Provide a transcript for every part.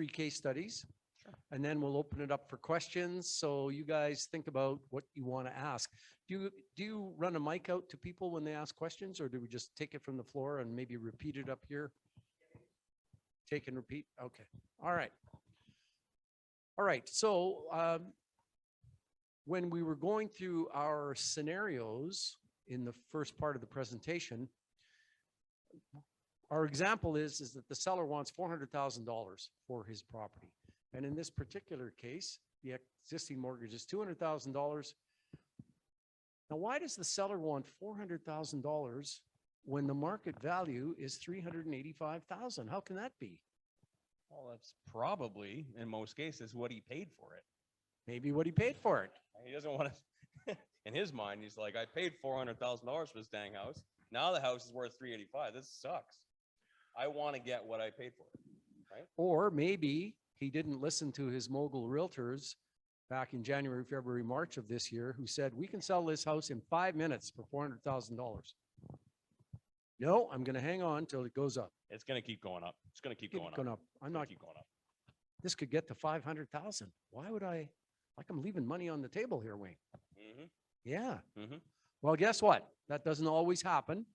3 case studies, and then we'll open it up for questions. So you guys think about what you want to ask. Do you run a mic out to people when they ask questions, or do we just take it from the floor and maybe repeat it up here? Take and repeat? Okay. All right. All right. So when we were going through our scenarios in the first part of the presentation, our example is that the seller wants $400,000 for his property. And in this particular case, the existing mortgage is $200,000. Now, why does the seller want $400,000 when the market value is $385,000? How can that be? Well, that's probably, in most cases, what he paid for it. Maybe what he paid for it. He doesn't want to, in his mind, he's like, I paid $400,000 for this dang house. Now the house is worth $385,000. This sucks. I want to get what I paid for it, right? Or maybe he didn't listen to his Mogul realtors back in January, February, March of this year, who said, we can sell this house in 5 minutes for $400,000. No, I'm going to hang on till it goes up. It's going to keep going up. It's going to keep going up. I'm not keep going up. This could get to 500,000. Why would I? Like, I'm leaving money on the table here, Wayne. Mm-hmm. Yeah. Mm-hmm. Well, guess what? That doesn't always happen.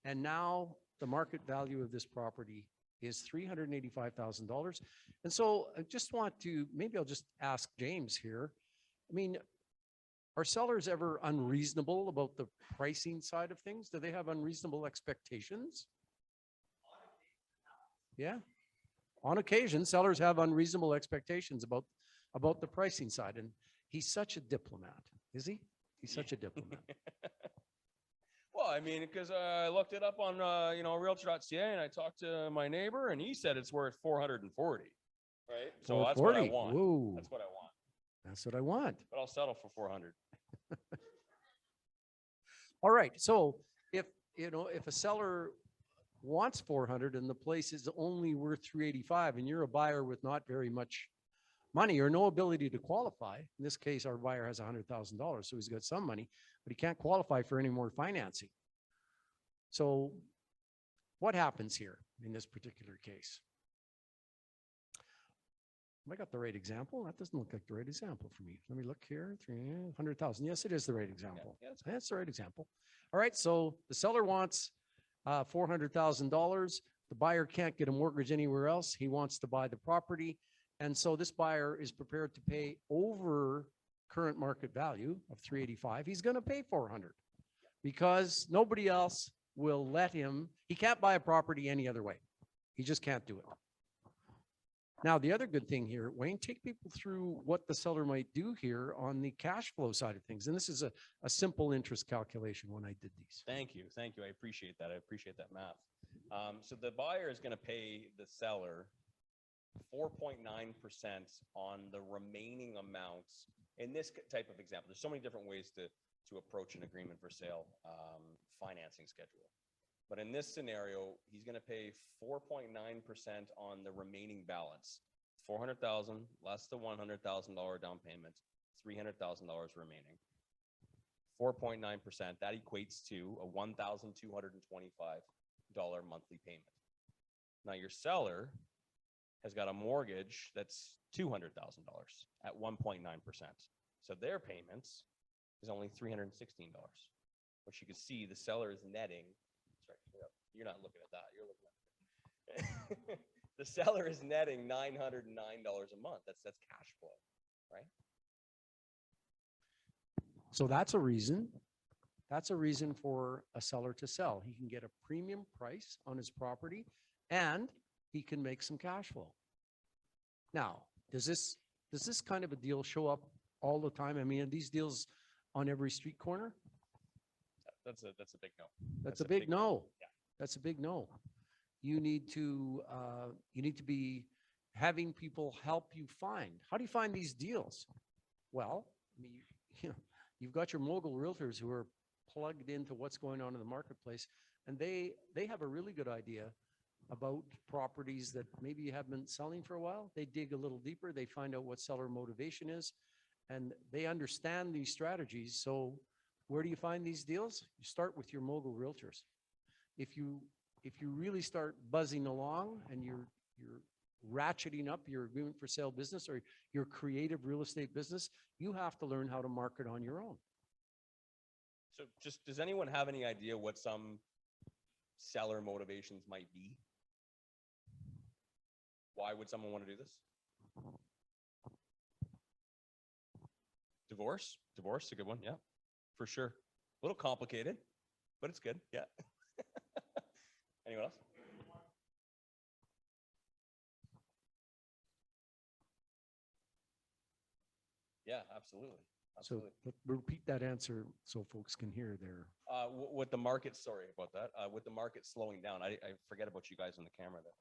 And now the market value of this property is $385,000. And so I just want to, maybe I'll just ask James here. I mean, are sellers ever unreasonable about the pricing side of things? Do they have unreasonable expectations? Yeah. On occasion, sellers have unreasonable expectations about the pricing side. And he's such a diplomat, is he? He's such a diplomat. Well, I mean, because I looked it up on, realtor.ca, and I talked to my neighbor, and he said it's worth 440. Right? So that's what I want. Whoa. That's what I want. That's what I want. But I'll settle for 400. All right. So if a seller wants 400 and the place is only worth 385, and you're a buyer with not very much money or no ability to qualify, in this case, our buyer has $100,000, so he's got some money, but he can't qualify for any more financing. So what happens here in this particular case? Have I got the right example? That doesn't look like the right example for me. Let me look here. 300,000. Yes, it is the right example. Yeah, that's the right example. All right. So the seller wants $400,000. The buyer can't get a mortgage anywhere else. He wants to buy the property. And so this buyer is prepared to pay over current market value of 385. He's going to pay 400 because nobody else will let him. He can't buy a property any other way. He just can't do it. Now, the other good thing here, Wayne, take people through what the seller might do here on the cash flow side of things. And this is a simple interest calculation when I did these. Thank you. Thank you. I appreciate that. I appreciate that math. So the buyer is going to pay the seller 4.9% on the remaining amounts. In this type of example, there's so many different ways to approach an agreement for sale financing schedule. But in this scenario, he's going to pay 4.9% on the remaining balance. 400,000 less the $100,000 down payment, $300,000 remaining. 4.9%, that equates to a $1,225 monthly payment. Now your seller has got a mortgage that's $200,000 at 1.9%. So their payments is only $316, which you can see the seller is netting. Sorry, you're not looking at that. You're looking at the seller is netting $909 a month. That's cash flow, right? So that's a reason. That's a reason for a seller to sell. He can get a premium price on his property and he can make some cash flow. Now, does this kind of a deal show up all the time? I mean, are these deals on every street corner? That's a big no. That's a big no. Yeah. That's a big no. You need to be having people help you find. How do you find these deals? Well, I mean, you've got your Mogul realtors who are plugged into what's going on in the marketplace, and they have a really good idea about properties that maybe you have been selling for a while. They dig a little deeper. They find out what seller motivation is, and they understand these strategies. So where do you find these deals? You start with your Mogul realtors. If you really start buzzing along and you're ratcheting up your agreement for sale business or your creative real estate business, you have to learn how to market on your own. So just, does anyone have any idea what some seller motivations might be? Why would someone want to do this? Divorce? Divorce, a good one. Yeah, for sure. A little complicated, but it's good. Yeah. Anyone else? Yeah, absolutely. So Absolutely. repeat that answer so folks can hear there. With the market, sorry about that. With the market slowing down, I forget about you guys on the camera there.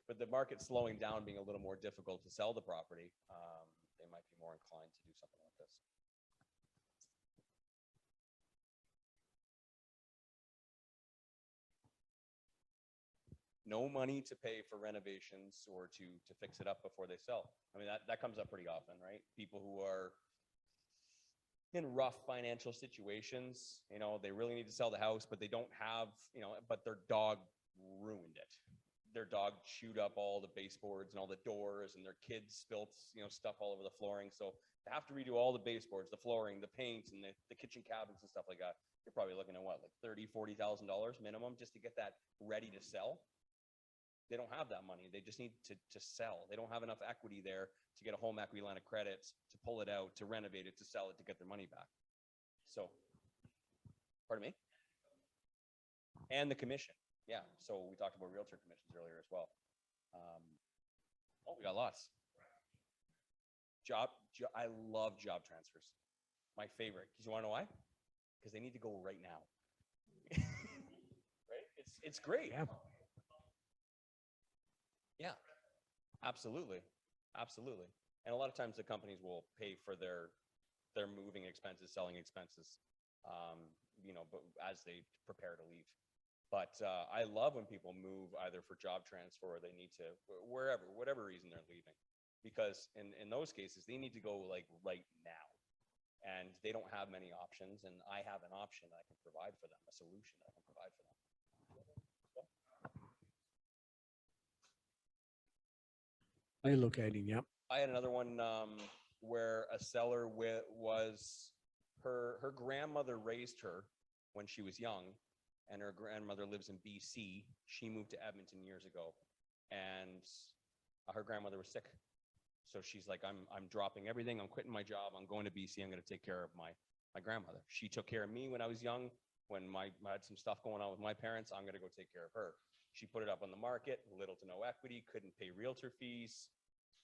But the market slowing down, being a little more difficult to sell the property, they might be more inclined to do something like this. No money to pay for renovations or to fix it up before they sell. I mean, that comes up pretty often, right? People who are in rough financial situations, you know, they really need to sell the house, but they don't have, you know, but their dog ruined it. Their dog chewed up all the baseboards and all the doors, and their kids spilt, you know, stuff all over the flooring. So they have to redo all the baseboards, the flooring, the paint, and the kitchen cabinets and stuff like that. You're probably looking at what, like $30,000, $40,000 minimum just to get that ready to sell. They don't have that money. They just need to sell. They don't have enough equity there to get a home equity line of credit, to pull it out, to renovate it, to sell it, to get their money back. So, pardon me? And the commission. Yeah. So we talked about realtor commissions earlier as well. Oh, we got lots. I love job transfers. My favorite. Because you want to know why? Because they need to go right now. Right? It's great. Yeah. Yeah, absolutely. Absolutely. And a lot of times the companies will pay for their moving expenses, selling expenses, you know, but as they prepare to leave. But I love when people move either for job transfer or they need to, wherever, whatever reason they're leaving. Because in those cases, they need to go like right now. And they don't have many options. And I have an option that I can provide for them, a solution that I can provide for them. I look at it, yeah. I had another one where a seller was her grandmother raised her when she was young, and her grandmother lives in BC. She moved to Edmonton years ago, and her grandmother was sick. So she's like, I'm dropping everything. I'm quitting my job. I'm going to BC. I'm going to take care of my grandmother. She took care of me when I was young. When I had some stuff going on with my parents, I'm going to go take care of her. She put it up on the market, little to no equity, couldn't pay realtor fees.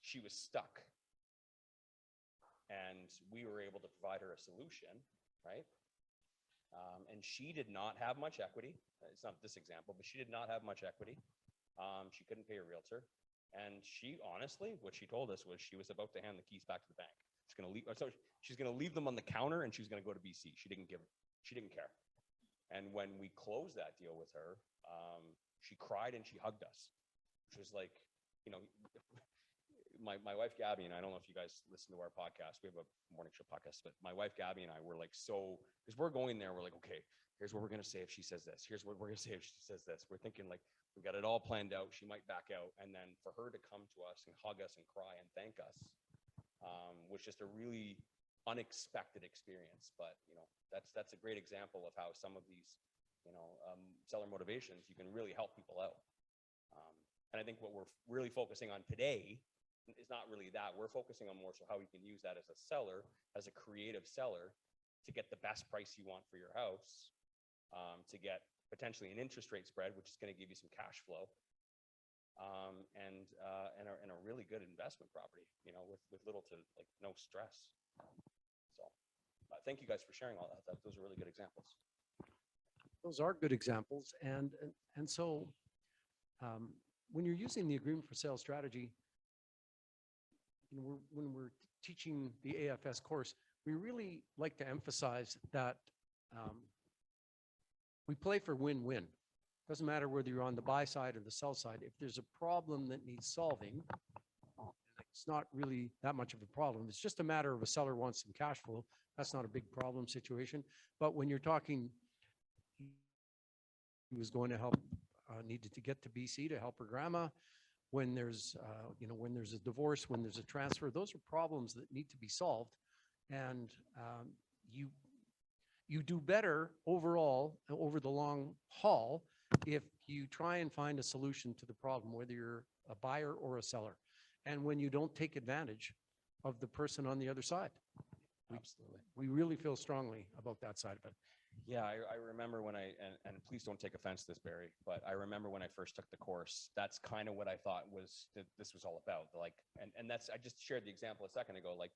She was stuck. And we were able to provide her a solution, right? And she did not have much equity. It's not this example, but she did not have much equity. She couldn't pay a realtor. And she, honestly, what she told us was she was about to hand the keys back to the bank. She's going to leave, so she's going to leave them on the counter, and she was going to go to BC. She didn't care. And when we closed that deal with her, she cried and she hugged us. She was like, you know, my wife Gabby and I don't know if you guys listen to our podcast. We have a morning show podcast, but my wife Gabby and I were like, so, because we're going there, we're like, okay, here's what we're going to say if she says this. Here's what we're going to say if she says this. We're thinking like, we got it all planned out. She might back out. And then for her to come to us and hug us and cry and thank us was just a really unexpected experience. But, you know, that's a great example of how some of these, you know, seller motivations, you can really help people out. And I think what we're really focusing on today is not really that. We're focusing on more so how we can use that as a seller, as a creative seller, to get the best price you want for your house, to get potentially an interest rate spread, which is going to give you some cash flow, and a really good investment property, you know, with little to like no stress. So thank you guys for sharing all that. Those are really good examples. Those are good examples. And so when you're using the agreement for sale strategy, you know, when we're teaching the AFS course, we really like to emphasize that we play for win-win. Doesn't matter whether you're on the buy side or the sell side. If there's a problem that needs solving, it's not really that much of a problem. It's just a matter of a seller wants some cash flow. That's not a big problem situation. But when you're talking, he was going to help, needed to get to BC to help her grandma. when there's, when there's a divorce, when there's a transfer. Those are problems that need to be solved. And you do better overall, over the long haul, if you try and find a solution to the problem, whether you're a buyer or a seller. And when you don't take advantage of the person on the other side. Absolutely. We really feel strongly about that side of it. Yeah, I remember when and please don't take offense to this, Barry, but I remember when I first took the course, that's kind of what I thought that this was all about. Like, and that's, I just shared the example a second ago. Like,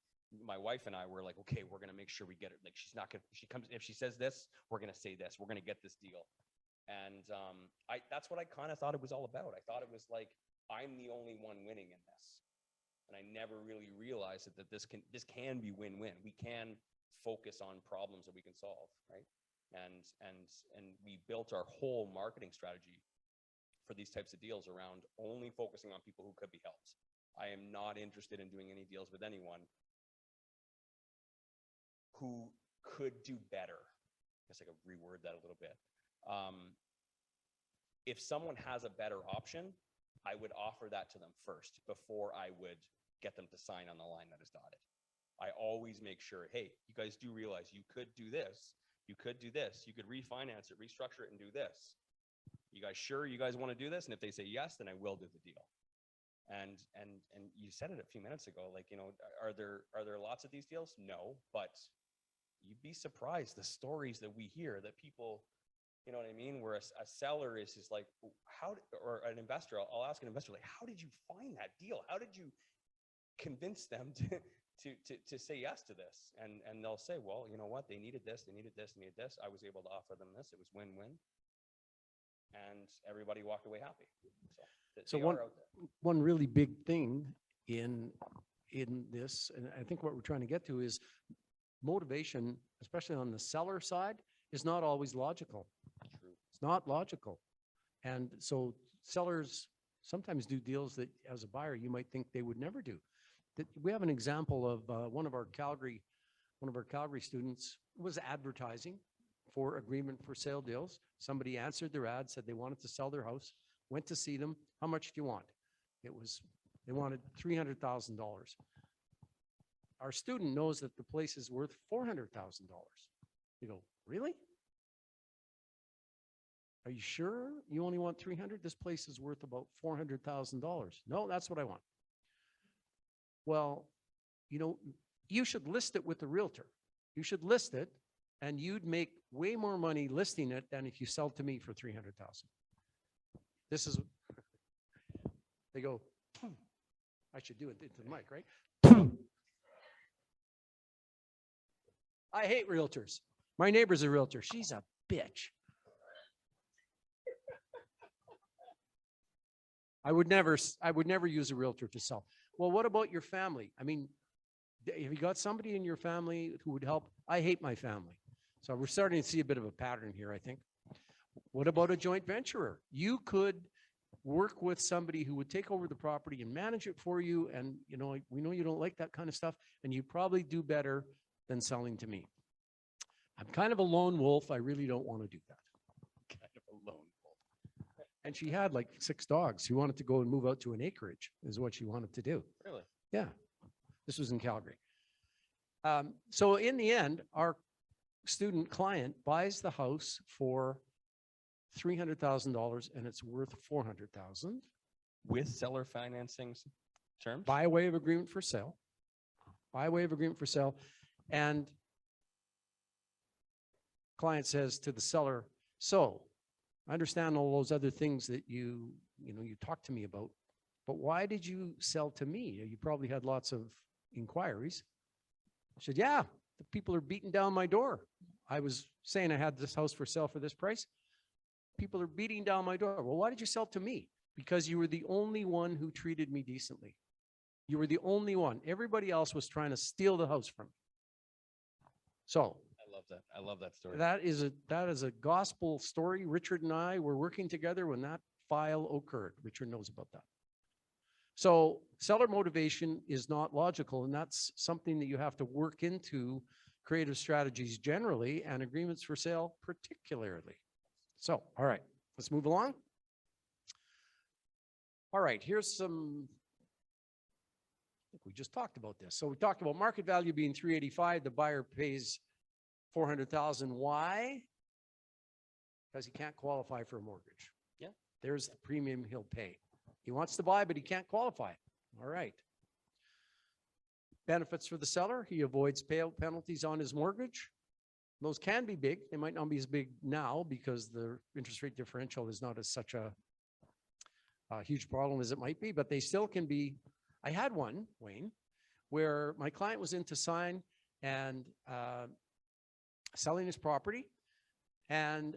my wife and I were like, okay, we're going to make sure we get it. Like, she's not going to, if she says this, we're going to say this, we're going to get this deal. And that's what I kind of thought it was all about. I thought it was like, I'm the only one winning in this. And I never really realized that this can be win-win. We can focus on problems that we can solve, right? And we built our whole marketing strategy for these types of deals around only focusing on people who could be helped. I am not interested in doing any deals with anyone who could do better. I guess I could reword that a little bit. If someone has a better option, I would offer that to them first before I would get them to sign on the line that is dotted. I always make sure, hey, you guys do realize you could do this, you could do this, you could refinance it, restructure it, and do this. You guys sure you guys want to do this? And if they say yes, then I will do the deal. And you said it a few minutes ago, like, are there lots of these deals? No, but you'd be surprised the stories that we hear that people, you know what I mean, where a seller is like, or an investor, I'll ask an investor, like, how did you find that deal? How did you convince them to say yes to this? And they'll say, well, you know what, they needed this, they needed this, they needed this. I was able to offer them this. It was win-win. And everybody walked away happy. So one really big thing in this, and I think what we're trying to get to is motivation, especially on the seller side, is not always logical. True. It's not logical. And so sellers sometimes do deals that as a buyer, you might think they would never do. We have an example of one of our Calgary students was advertising for agreement for sale deals. Somebody answered their ad, said they wanted to sell their house, went to see them. How much do you want? They wanted $300,000. Our student knows that the place is worth $400,000. You go, really? Are you sure you only want 300? This place is worth about $400,000. No, that's what I want. Well, you should list it with the realtor. You should list it, and you'd make way more money listing it than if you sell to me for 300,000. This is, they go, I should do it into the mic, right? I hate realtors. My neighbor's a realtor. She's a bitch. I would never use a realtor to sell. Well, what about your family? I mean, have you got somebody in your family who would help? I hate my family. So we're starting to see a bit of a pattern here, I think. What about a joint venturer? You could work with somebody who would take over the property and manage it for you. And, we know you don't like that kind of stuff, and you probably do better than selling to me. I'm kind of a lone wolf. I really don't want to do that. Kind of a lone wolf. And she had like 6 dogs. She wanted to go and move out to an acreage is what she wanted to do. Really? Yeah. This was in Calgary. So in the end, our student client buys the house for $300,000 and it's worth $400,000. With seller financing terms? By way of agreement for sale. By way of agreement for sale. And client says to the seller, so I understand all those other things that you talked to me about, but why did you sell to me? You probably had lots of inquiries. I said, yeah, the people are beating down my door. I was saying I had this house for sale for this price. People are beating down my door. Well, why did you sell to me? Because you were the only one who treated me decently. You were the only one. Everybody else was trying to steal the house from me. So I love that. I love that story. that is a gospel story. Richard and I were working together when that file occurred. Richard knows about that. So seller motivation is not logical, and that's something that you have to work into creative strategies generally and agreements for sale particularly. So, all right, let's move along. All right, here's some, I think we just talked about this. So we talked about market value being 385. The buyer pays 400,000. Why? Because he can't qualify for a mortgage. Yeah. There's the premium he'll pay. He wants to buy, but he can't qualify. All right. Benefits for the seller. He avoids payout penalties on his mortgage. Those can be big. They might not be as big now because the interest rate differential is not as such a huge problem as it might be, but they still can be. I had one, Wayne, where my client was in to sign and selling his property. And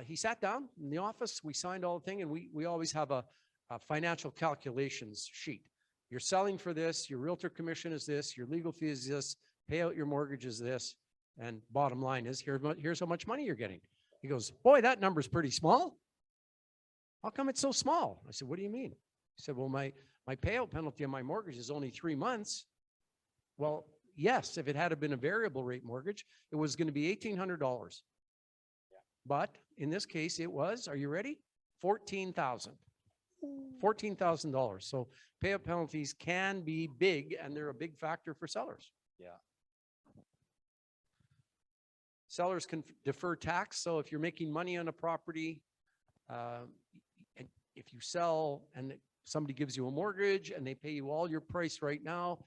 he sat down in the office. We signed all the thing, and we always have a financial calculations sheet. You're selling for this, your realtor commission is this, your legal fee is this, pay out your mortgage is this, and bottom line is here's how much money you're getting. He goes, boy, that number's pretty small. How come it's so small? I said, what do you mean? He said, well, my payout penalty on my mortgage is only 3 months. Well, yes, if it had been a variable rate mortgage, it was going to be $1,800. But in this case, it was, are you ready? $14,000. $14,000. So payout penalties can be big, and they're a big factor for sellers. Yeah. Sellers can defer tax. So if you're making money on a property, and if you sell and somebody gives you a mortgage and they pay you all your price right now,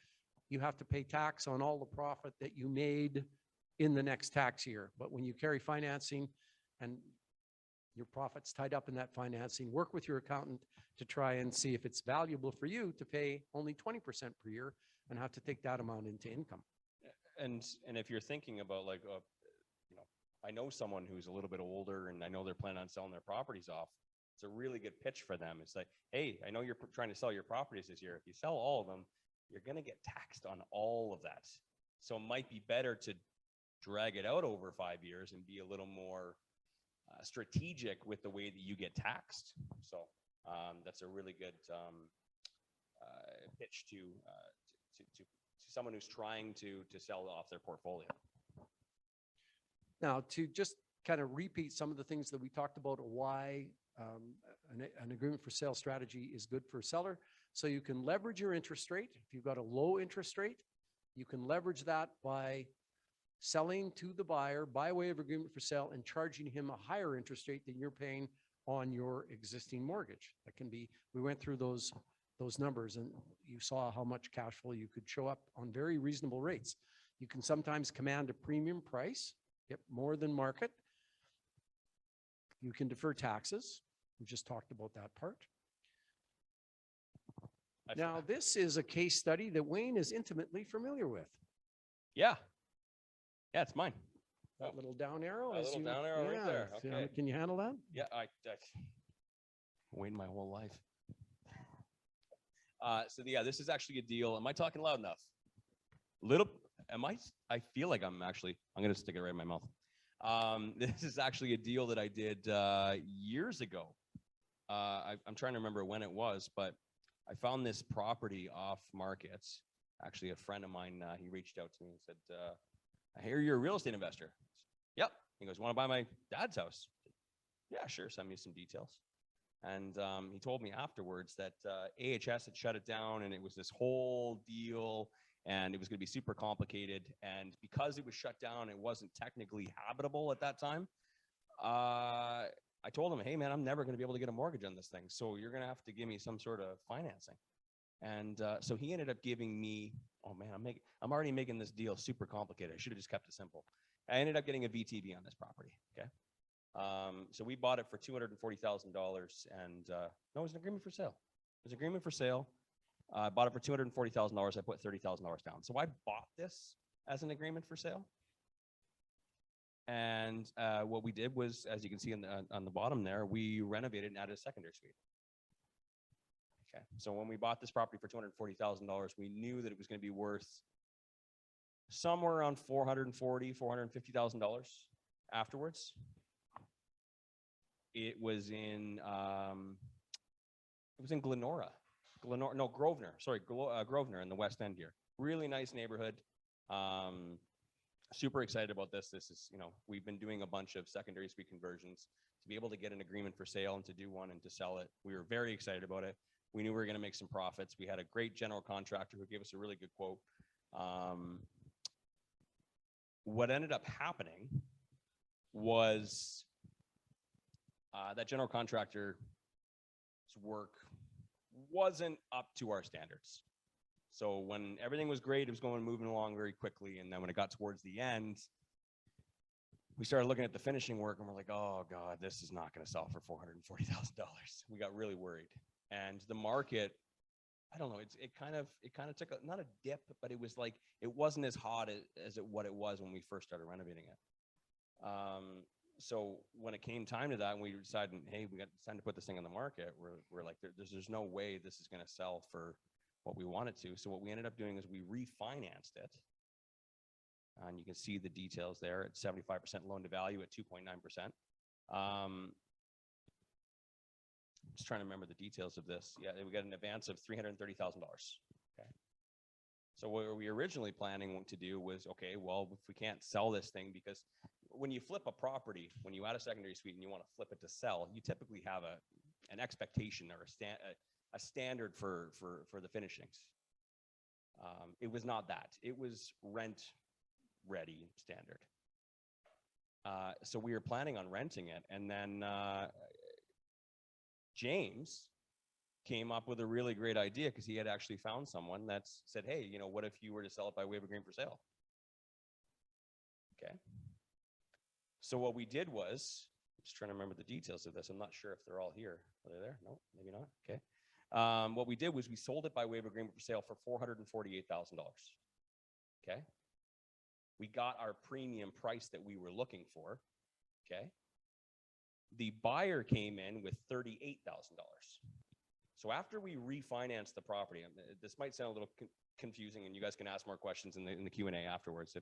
you have to pay tax on all the profit that you made in the next tax year. But when you carry financing and your profit's tied up in that financing, work with your accountant to try and see if it's valuable for you to pay only 20% per year and have to take that amount into income. And if you're thinking about like, you know, I know someone who's a little bit older and I know they're planning on selling their properties off. It's a really good pitch for them. It's like, hey, I know you're trying to sell your properties this year. If you sell all of them, you're going to get taxed on all of that. So it might be better to drag it out over 5 years and be a little more strategic with the way that you get taxed. So that's a really good pitch to someone who's trying to sell off their portfolio. Now, to just kind of repeat some of the things that we talked about, why an agreement for sale strategy is good for a seller. So you can leverage your interest rate. If you've got a low interest rate, you can leverage that by selling to the buyer by way of agreement for sale and charging him a higher interest rate than you're paying on your existing mortgage. That can be, we went through those numbers and you saw how much cash flow you could show up on very reasonable rates. You can sometimes command a premium price, yep, more than market. You can defer taxes. We just talked about that part. Now, this is a case study that Wayne is intimately familiar with. Yeah. Yeah, it's mine. That little down arrow. A little down arrow right there. Okay. Can you handle that? Yeah, I waited my whole life. So yeah, this is actually a deal. Am I talking loud enough? I feel like I'm going to stick it right in my mouth. This is actually a deal that I did years ago. I'm trying to remember when it was, but I found this property off market. Actually, a friend of mine, he reached out to me and said, I hear you're a real estate investor. Yep. He goes, want to buy my dad's house? Yeah, sure. Send me some details. And he told me afterwards that AHS had shut it down and it was this whole deal and it was going to be super complicated. And because it was shut down, it wasn't technically habitable at that time. I told him, hey man, I'm never going to be able to get a mortgage on this thing. So you're going to have to give me some sort of financing. And so he ended up giving me, oh man, I'm already making this deal super complicated. I should have just kept it simple. I ended up getting a VTB on this property. Okay. So we bought it for $240,000 and no, it was an agreement for sale. It was an agreement for sale. I bought it for $240,000. I put $30,000 down. So I bought this as an agreement for sale. And what we did was, as you can see on the bottom there, we renovated and added a secondary suite. Okay. So when we bought this property for $240,000, we knew that it was going to be worth somewhere around $440,000, $450,000 afterwards. It was in Grosvenor, Grosvenor in the West End here. Really nice neighborhood. Super excited about this. This is, we've been doing a bunch of secondary suite conversions to be able to get an agreement for sale and to do one and to sell it. We were very excited about it. We knew we were going to make some profits. We had a great general contractor who gave us a really good quote. What ended up happening was that general contractor's work wasn't up to our standards. So when everything was great, it was moving along very quickly. And then when it got towards the end, we started looking at the finishing work and we're like, oh God, this is not going to sell for $440,000. We got really worried. And the market, I don't know, it kind of took not a dip, but it was like, it wasn't as hot as what it was when we first started renovating it. So when it came time to that, and we decided, hey, we got time to put this thing on the market, we're like, there's no way this is going to sell for what we want it to. So what we ended up doing is we refinanced it. And you can see the details there at 75% loan to value at 2.9%. Just trying to remember the details of this. Yeah, we got an advance of $330,000. Okay. So what we originally planning to do was, okay, well, if we can't sell this thing, because when you flip a property, when you add a secondary suite and you want to flip it to sell, you typically have an expectation or a standard for the finishings. It was not that. It was rent ready standard. So we were planning on renting it, and then James came up with a really great idea because he had actually found someone that said, hey, you know, what if you were to sell it by way of agreement for sale? Okay. So what we did was, I'm just trying to remember the details of this. I'm not sure if they're all here. Are they there? No, maybe not. Okay. What we did was we sold it by way of agreement for sale for $448,000. Okay. We got our premium price that we were looking for. Okay. The buyer came in with $38,000. So after we refinanced the property, this might sound a little confusing, and you guys can ask more questions in the Q&A afterwards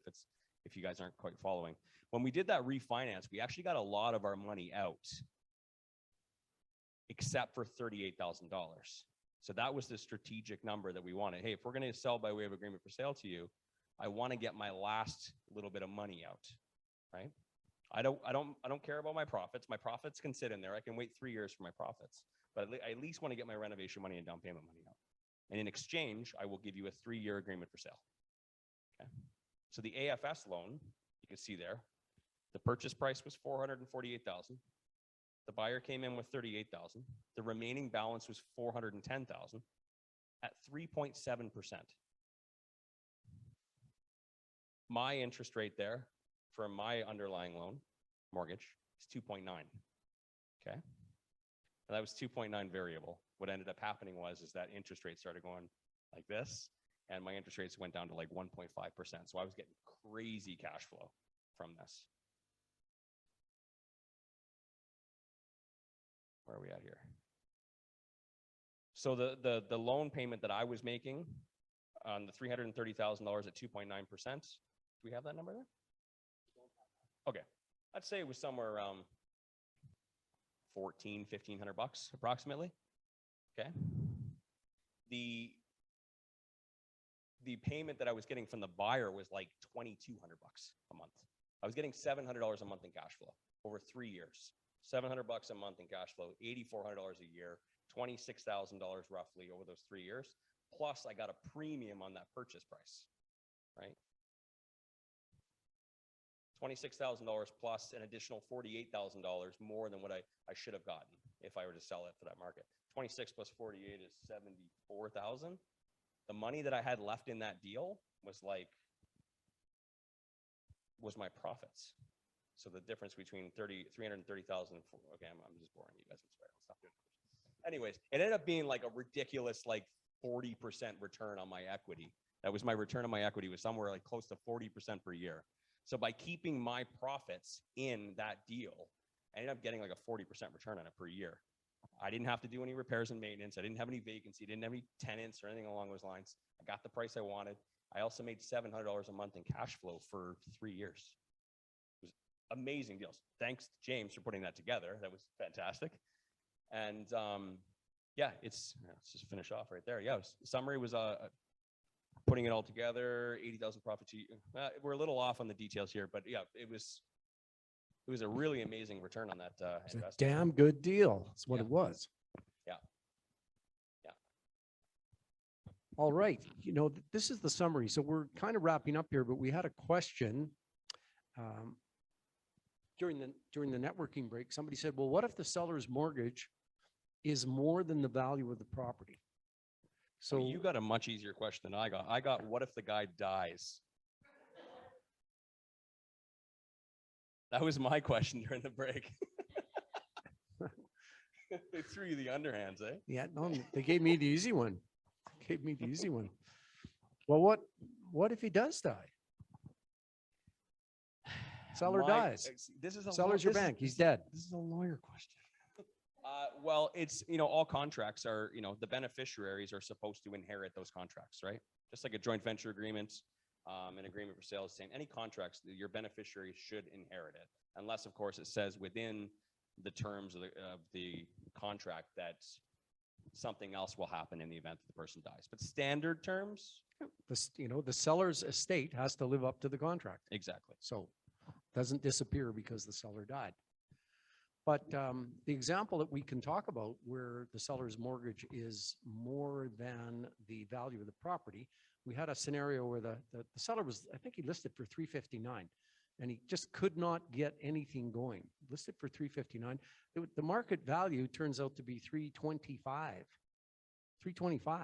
if you guys aren't quite following. When we did that refinance, we actually got a lot of our money out, except for $38,000. So that was the strategic number that we wanted. Hey, if we're going to sell by way of agreement for sale to you, I want to get my last little bit of money out, right? I don't care about my profits. My profits can sit in there. I can wait 3 years for my profits, but I at least want to get my renovation money and down payment money out. And in exchange, I will give you a 3-year agreement for sale. Okay. So the AFS loan, you can see there, the purchase price was $448,000. The buyer came in with $38,000. The remaining balance was $410,000 at 3.7%. My interest rate there for my underlying loan mortgage is 2.9. Okay. And that was 2.9 variable. What ended up happening was that interest rate started going like this, and my interest rates went down to like 1.5%. So I was getting crazy cash flow from this. Where are we at here? So the loan payment that I was making on the $330,000 at 2.9%, do we have that number there? Okay, I'd say it was somewhere around $1,500 approximately. Okay. The payment that I was getting from the buyer was like $2,200 a month. I was getting $700 a month in cash flow over 3 years. $700 a month in cash flow, $8,400 a year, $26,000 roughly over those 3 years. Plus, I got a premium on that purchase price, right? $26,000 plus an additional $48,000 more than what I should have gotten if I were to sell it for that market. 26 plus 48 is 74,000. The money that I had left in that deal was my profits. So the difference between 330,000, okay, I'm just boring you guys, I'm sorry, I'll stop doing it. Anyways, it ended up being like a ridiculous 40% return on my equity. That was my return on my equity was somewhere like close to 40% per year. So by keeping my profits in that deal, I ended up getting like a 40% return on it per year. I didn't have to do any repairs and maintenance. I didn't have any vacancy. I didn't have any tenants or anything along those lines. I got the price I wanted. I also made $700 a month in cash flow for 3 years. It was amazing deals. Thanks to James for putting that together. That was fantastic. And yeah, let's just finish off right there. Yeah, the summary was putting it all together, 80,000 profit to you. We're a little off on the details here, but yeah, it was a really amazing return on that It's investment. a damn good deal. That's what Yeah. it was. Yeah. Yeah. All right, this is the summary. So we're kind of wrapping up here, but we had a question um, during the networking break. Somebody said, well, what if the seller's mortgage is more than the value of the property? So So you got a much easier question than I got. I got, what if the guy dies? That was my question during the break. They threw you the underhands, eh? yeah, no, they gave me the easy one. Gave me the easy one. Well, what if he does die? Seller dies. This is a Seller's your bank. He's dead. This is a lawyer question. Well, it's, all contracts are, the beneficiaries are supposed to inherit those contracts, right? Just like a joint venture agreement, an agreement for sale is the same. Any contracts, your beneficiaries should inherit it, unless, of course, it says within the terms of the contract that something else will happen in the event that the person dies. But standard terms, The seller's estate has to live up to the contract. exactly. So doesn't disappear because the seller died. But the example that we can talk about where the seller's mortgage is more than the value of the property, we had a scenario where the seller was, I think he listed for 359, and he just could not get anything going. Listed for 359. The market value turns out to be 325. 325.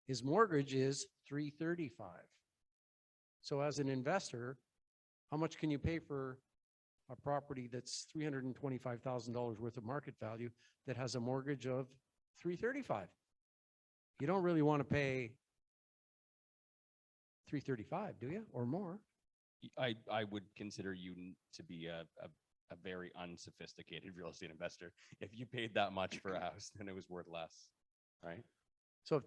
His mortgage is 335. So as an investor, how much can you pay for a property that's $325,000 worth of market value that has a mortgage of 335? You don't really want to pay 335, do you? Or more? I would consider you to be a very unsophisticated real estate investor if you paid that much for a house and it was worth less, right? So if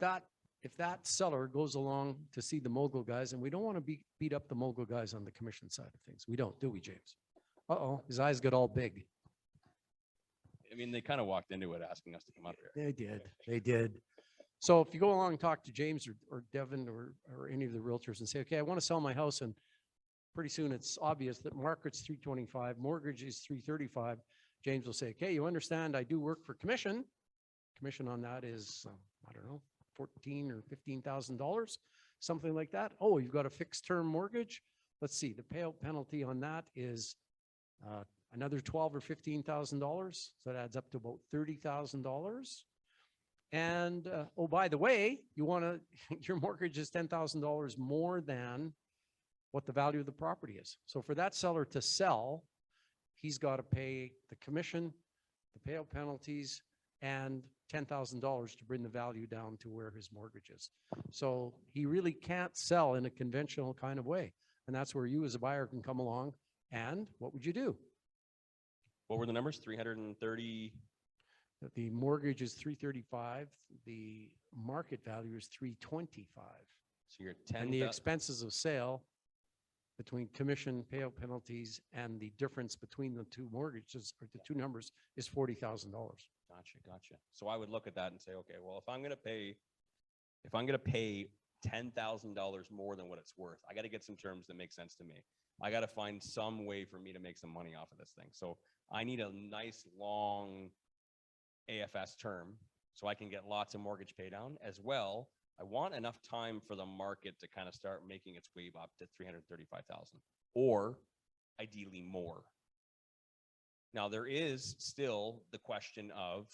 that seller goes along to see the Mogul guys, and we don't want to beat up the Mogul guys on the commission side of things. We don't, do we, James? Uh-oh, his eyes got all big. I mean, they kind of walked into it asking us to come up here. They did. They did. So if you go along and talk to James or Devin or any of the realtors and say, okay, I want to sell my house, and pretty soon it's obvious that market's 325, mortgage is 335, James will say, okay, you understand I do work for commission. Commission on that is, I don't know, $14,000 or $15,000, something like that. Oh, you've got a fixed term mortgage. Let's see, the payout penalty on that is another $12,000 or $15,000. So that adds up to about $30,000. And oh, by the way, your mortgage is $10,000 more than what the value of the property is. So for that seller to sell, he's got to pay the commission, the payout penalties, and $10,000 to bring the value down to where his mortgage is. So he really can't sell in a conventional kind of way. And that's where you as a buyer can come along. And what would you do? What were the numbers? 330. The mortgage is 335. The market value is 325. So you're 10. And the expenses of sale between commission, payout penalties, and the difference between the two mortgages or the two numbers is $40,000. Gotcha. So I would look at that and say, okay, well, if I'm going to pay $10,000 more than what it's worth, I got to get some terms that make sense to me. I got to find some way for me to make some money off of this thing. So I need a nice long AFS term so I can get lots of mortgage pay down as well. I want enough time for the market to kind of start making its way up to 335,000 or ideally more. Now there is still the question of,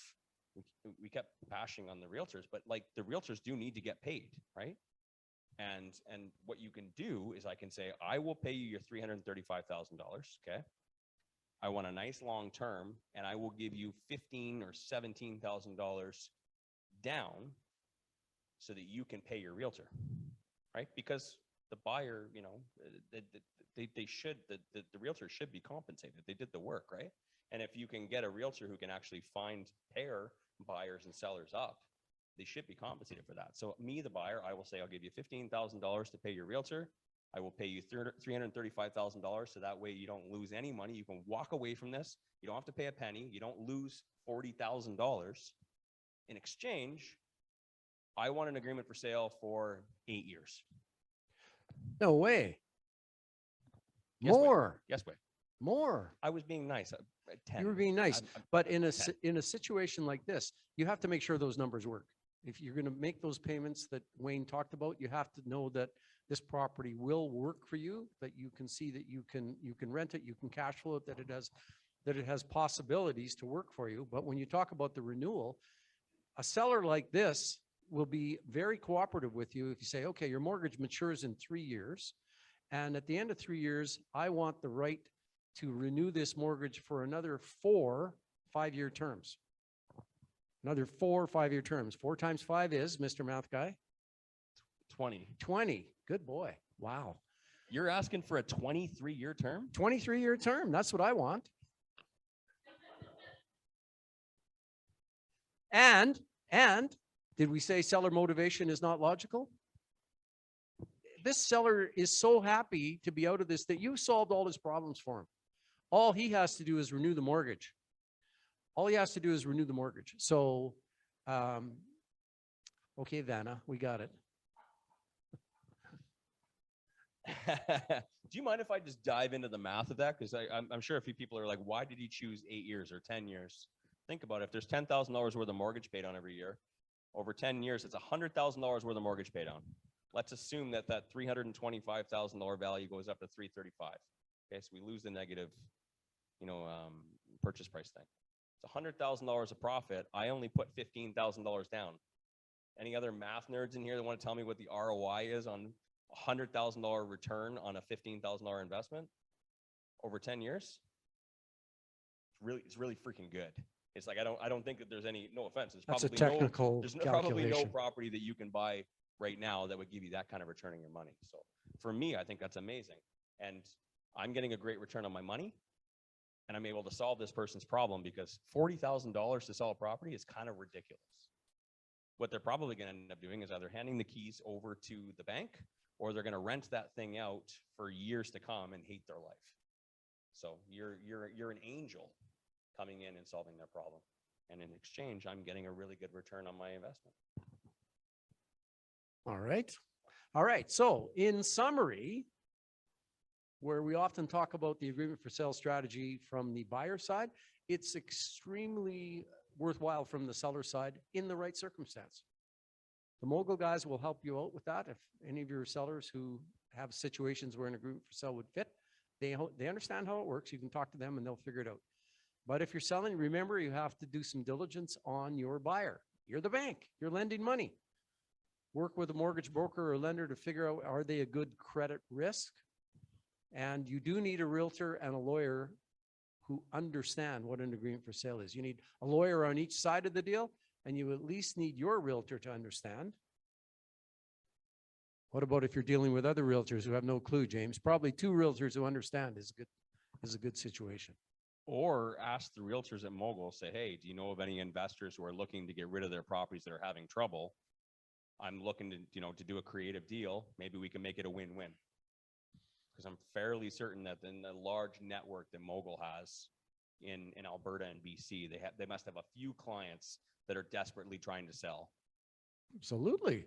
we kept bashing on the realtors, but like the realtors do need to get paid, right? And what you can do is I can say, I will pay you your $335,000. Okay. I want a nice long term, and I will give you $15,000 or $17,000 down so that you can pay your realtor, right? Because the buyer, the realtor should be compensated. They did the work, right? And if you can get a realtor who can actually pair buyers and sellers up, they should be compensated for that. So me, the buyer, I will say, I'll give you $15,000 to pay your realtor. I will pay you $335,000. So that way you don't lose any money. You can walk away from this. You don't have to pay a penny. You don't lose $40,000. In exchange, I want an agreement for sale for 8 years. No way. Yes, way. More. Yes, way. More. I was being nice. 10. You were being nice. But in a 10. in a situation like this, you have to make sure those numbers work. If you're going to make those payments that Wayne talked about, you have to know that this property will work for you, that you can see that you can rent it, you can cash flow it, that it has possibilities to work for you. But when you talk about the renewal, a seller like this will be very cooperative with you if you say, okay, your mortgage matures in 3 years. And at the end of 3 years, I want the right to renew this mortgage for another 4 5-year terms. Another 4 5-year terms. 4 times 5 is, Mr. Math Guy? 20. 20. Good boy. Wow. You're asking for a 23-year term? 23-year term. That's what I want. And did we say seller motivation is not logical? This seller is so happy to be out of this that you solved all his problems for him. All he has to do is renew the mortgage. All he has to do is renew the mortgage. So, okay, Vanna, we got it. Do you mind if I just dive into the math of that? Because I'm sure a few people are like, why did he choose 8 years or 10 years? Think about it. If there's $10,000 worth of mortgage paid on every year, over 10 years, it's $100,000 worth of mortgage paid on. Let's assume that $325,000 value goes up to $335,000. Okay, so we lose the negative, purchase price thing. It's $100,000 of profit. I only put $15,000 down. Any other math nerds in here that want to tell me what the ROI is on $100,000 return on a $15,000 investment over 10 years? It's really freaking good. It's like, I don't think that there's any, no offense. That's a technical there's probably no calculation. property that you can buy right now that would give you that kind of return on your money. So for me, I think that's amazing. And I'm getting a great return on my money, and I'm able to solve this person's problem, because $40,000 to sell a property is kind of ridiculous. What they're probably going to end up doing is either handing the keys over to the bank, or they're going to rent that thing out for years to come and hate their life. So you're an angel coming in and solving their problem. And in exchange, I'm getting a really good return on my investment. All right. All right. So in summary, where we often talk about the agreement for sale strategy from the buyer side, it's extremely worthwhile from the seller side in the right circumstance. The Mogul guys will help you out with that. If any of your sellers who have situations where an agreement for sale would fit, they understand how it works. You can talk to them and they'll figure it out. But if you're selling, remember, you have to do some diligence on your buyer. You're the bank. You're lending money. Work with a mortgage broker or lender to figure out, are they a good credit risk? And you do need a realtor and a lawyer who understand what an agreement for sale is. You need a lawyer on each side of the deal, and you at least need your realtor to understand. What about if you're dealing with other realtors who have no clue, James? Probably 2 realtors who understand is a good situation. Or ask the realtors at Mogul, say, hey, do you know of any investors who are looking to get rid of their properties that are having trouble? I'm looking to do a creative deal. Maybe we can make it a win-win. Because I'm fairly certain that in the large network that Mogul has in Alberta and BC, they must have a few clients that are desperately trying to sell. Absolutely.